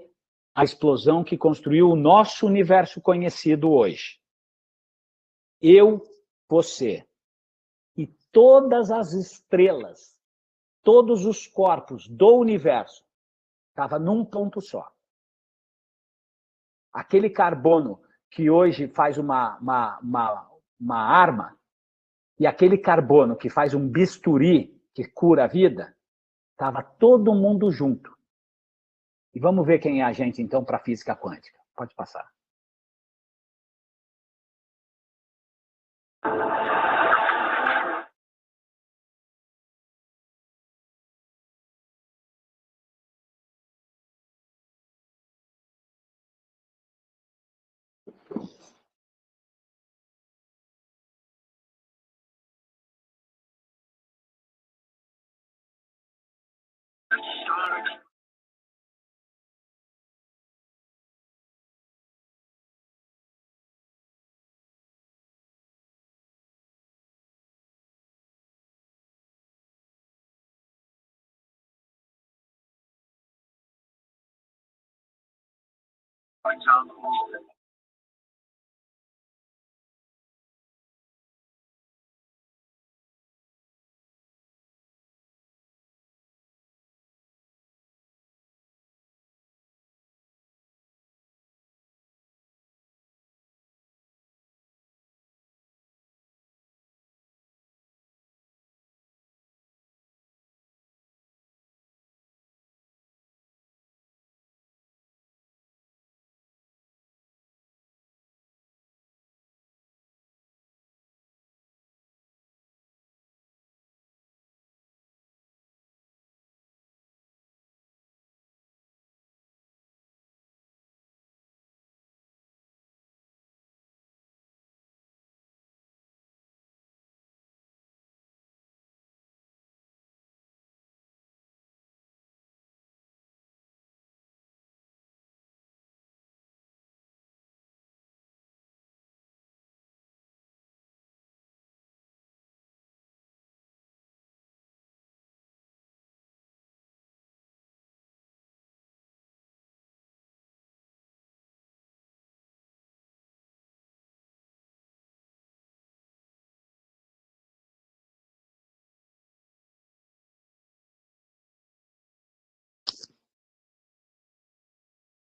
a explosão que construiu o nosso universo conhecido hoje. Eu, você e todas as estrelas todos os corpos do universo estavam num ponto só. Aquele carbono que hoje faz uma arma, e aquele carbono que faz um bisturi que cura a vida, estava todo mundo junto. E vamos ver quem é a gente, então, para a física quântica. Pode passar.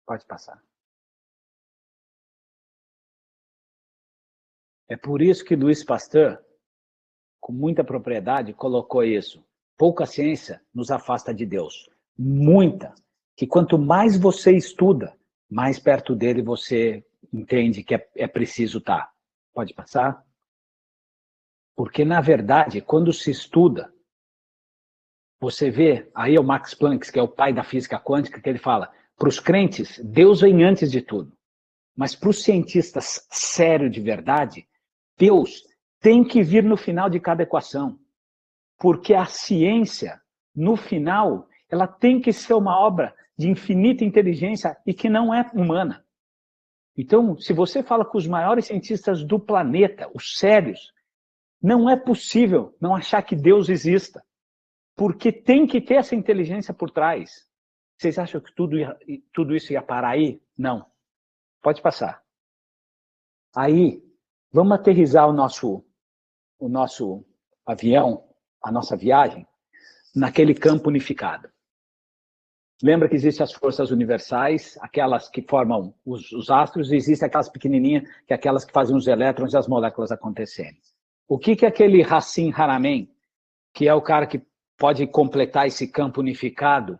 Pode passar. É por isso que Louis Pasteur, com muita propriedade, colocou isso. Pouca ciência nos afasta de Deus. Muita. Que quanto mais você estuda, mais perto dele você entende que é preciso estar. Pode passar? Porque, na verdade, quando se estuda, você vê, aí é o Max Planck, que é o pai da física quântica, que ele fala, para os crentes, Deus vem antes de tudo. Mas para os cientistas sérios de verdade, Deus tem que vir no final de cada equação. Porque a ciência, no final, ela tem que ser uma obra de infinita inteligência e que não é humana. Então, se você fala com os maiores cientistas do planeta, os sérios, não é possível não achar que Deus exista. Porque tem que ter essa inteligência por trás. Vocês acham que tudo isso ia parar aí? Não. Pode passar. Aí, vamos aterrissar o nosso avião, a nossa viagem, naquele campo unificado. Lembra que existem as forças universais, aquelas que formam os astros, e existem aquelas pequenininhas, que é aquelas que fazem os elétrons e as moléculas acontecerem. O que aquele Hassim Haramein, que é o cara que pode completar esse campo unificado,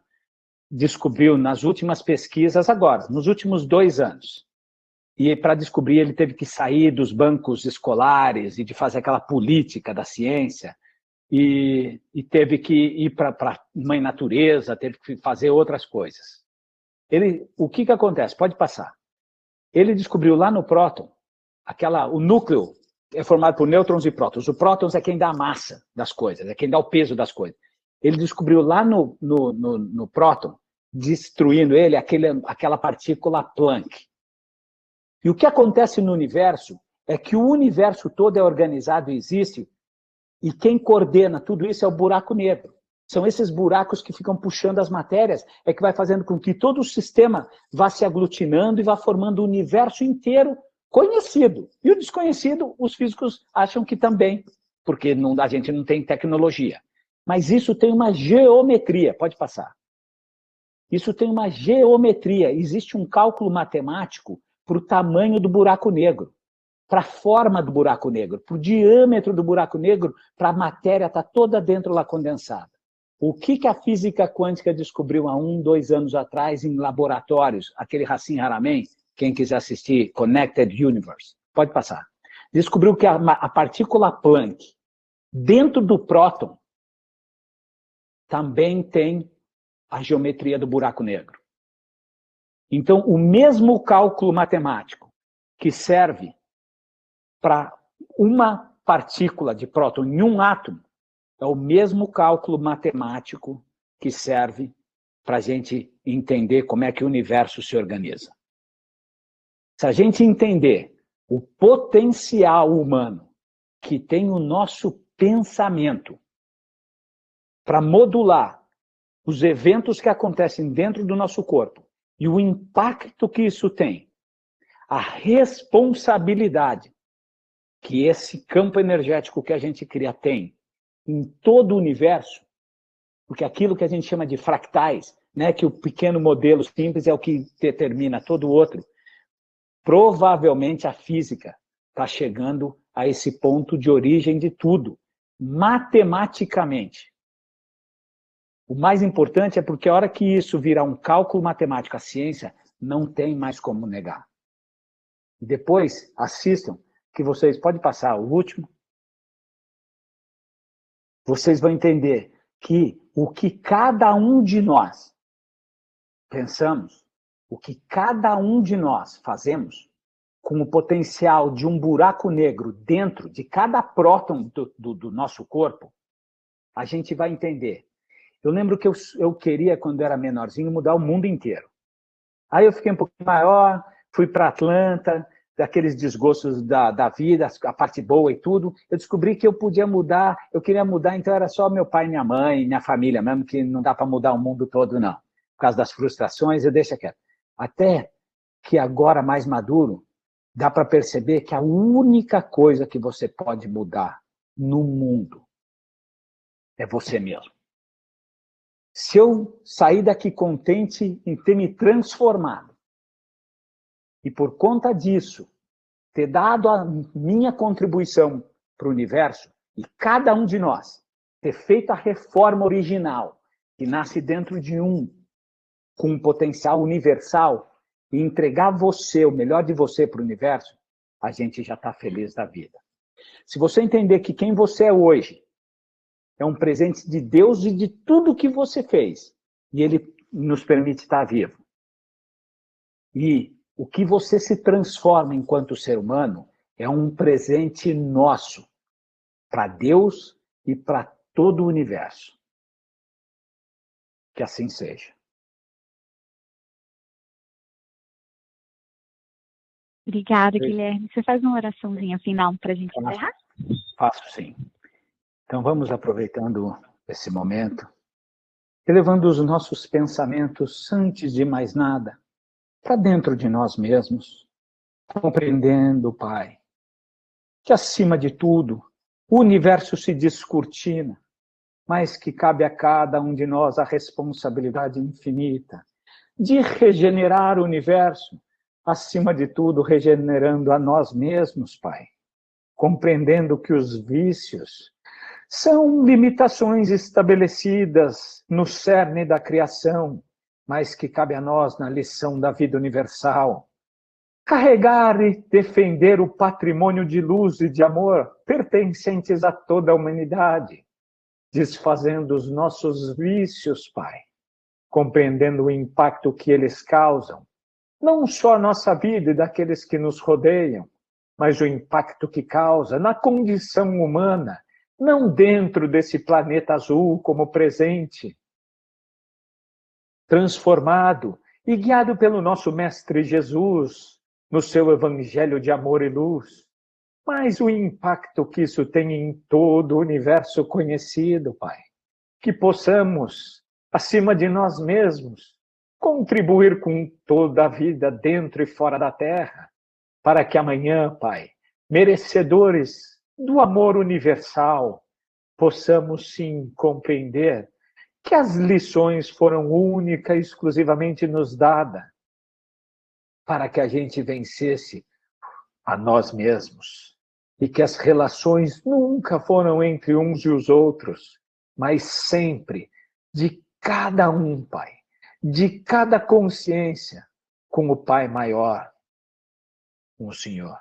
descobriu nas últimas pesquisas agora, nos últimos 2 anos. E para descobrir ele teve que sair dos bancos escolares e de fazer aquela política da ciência e teve que ir para a mãe natureza, teve que fazer outras coisas. O que acontece? Pode passar. Ele descobriu lá no próton, o núcleo é formado por nêutrons e prótons. O prótons é quem dá a massa das coisas, é quem dá o peso das coisas. Ele descobriu lá no próton, destruindo ele, aquela partícula Planck. E o que acontece no universo é que o universo todo é organizado e existe, e quem coordena tudo isso é o buraco negro. São esses buracos que ficam puxando as matérias, é que vai fazendo com que todo o sistema vá se aglutinando e vá formando o universo inteiro conhecido. E o desconhecido, os físicos acham que também, porque a gente não tem tecnologia. Mas isso tem uma geometria, pode passar. Isso tem uma geometria, existe um cálculo matemático para o tamanho do buraco negro, para a forma do buraco negro, para o diâmetro do buraco negro, para a matéria estar toda dentro lá condensada. O que a física quântica descobriu há 2 anos atrás em laboratórios, aquele Hassim Haramein, quem quiser assistir, Connected Universe, pode passar. Descobriu que a partícula Planck, dentro do próton, também tem a geometria do buraco negro. Então, o mesmo cálculo matemático que serve para uma partícula de próton em um átomo é o mesmo cálculo matemático que serve para a gente entender como é que o universo se organiza. Se a gente entender o potencial humano que tem o nosso pensamento para modular os eventos que acontecem dentro do nosso corpo e o impacto que isso tem, a responsabilidade que esse campo energético que a gente cria tem em todo o universo, porque aquilo que a gente chama de fractais, né, que o pequeno modelo simples é o que determina todo o outro, provavelmente a física está chegando a esse ponto de origem de tudo, matematicamente. O mais importante é porque a hora que isso virar um cálculo matemático, a ciência não tem mais como negar. Depois, assistam, que vocês podem passar o último. Vocês vão entender que o que cada um de nós pensamos, o que cada um de nós fazemos, com o potencial de um buraco negro dentro de cada próton do nosso corpo, a gente vai entender. Eu lembro que eu queria, quando era menorzinho, mudar o mundo inteiro. Aí eu fiquei um pouquinho maior, fui para Atlanta, daqueles desgostos da vida, a parte boa e tudo. Eu descobri que eu podia mudar, eu queria mudar, então era só meu pai, minha mãe, minha família mesmo, que não dá para mudar o mundo todo, não. Por causa das frustrações, eu deixo quieto. Até que agora, mais maduro, dá para perceber que a única coisa que você pode mudar no mundo é você mesmo. Se eu sair daqui contente em ter me transformado, e por conta disso, ter dado a minha contribuição para o universo, e cada um de nós ter feito a reforma original, que nasce dentro de com um potencial universal, e entregar você, o melhor de você para o universo, a gente já está feliz da vida. Se você entender que quem você é hoje é um presente de Deus e de tudo que você fez, e Ele nos permite estar vivo. E o que você se transforma enquanto ser humano é um presente nosso para Deus e para todo o universo. Que assim seja. Obrigada, Guilherme. Você faz uma oraçãozinha final para a gente encerrar? Faço sim. Então vamos aproveitando esse momento, elevando os nossos pensamentos, antes de mais nada, para dentro de nós mesmos, compreendendo, Pai, que acima de tudo, o universo se descortina, mas que cabe a cada um de nós a responsabilidade infinita de regenerar o universo, acima de tudo, regenerando a nós mesmos, Pai, compreendendo que os vícios são limitações estabelecidas no cerne da criação, mas que cabe a nós na lição da vida universal. Carregar e defender o patrimônio de luz e de amor pertencentes a toda a humanidade, desfazendo os nossos vícios, Pai, compreendendo o impacto que eles causam, não só a nossa vida e daqueles que nos rodeiam, mas o impacto que causa na condição humana, não dentro desse planeta azul como presente, transformado e guiado pelo nosso Mestre Jesus, no seu evangelho de amor e luz, mas o impacto que isso tem em todo o universo conhecido, Pai. Que possamos, acima de nós mesmos, contribuir com toda a vida dentro e fora da Terra, para que amanhã, Pai, merecedores do amor universal, possamos sim compreender que as lições foram única e exclusivamente nos dadas para que a gente vencesse a nós mesmos. E que as relações nunca foram entre uns e os outros, mas sempre de cada um, Pai, de cada consciência com o Pai maior, com o Senhor.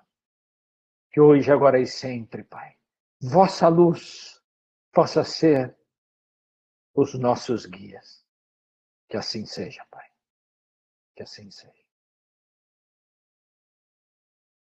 Que hoje, agora e sempre, Pai, vossa luz possa ser os nossos guias. Que assim seja, Pai. Que assim seja.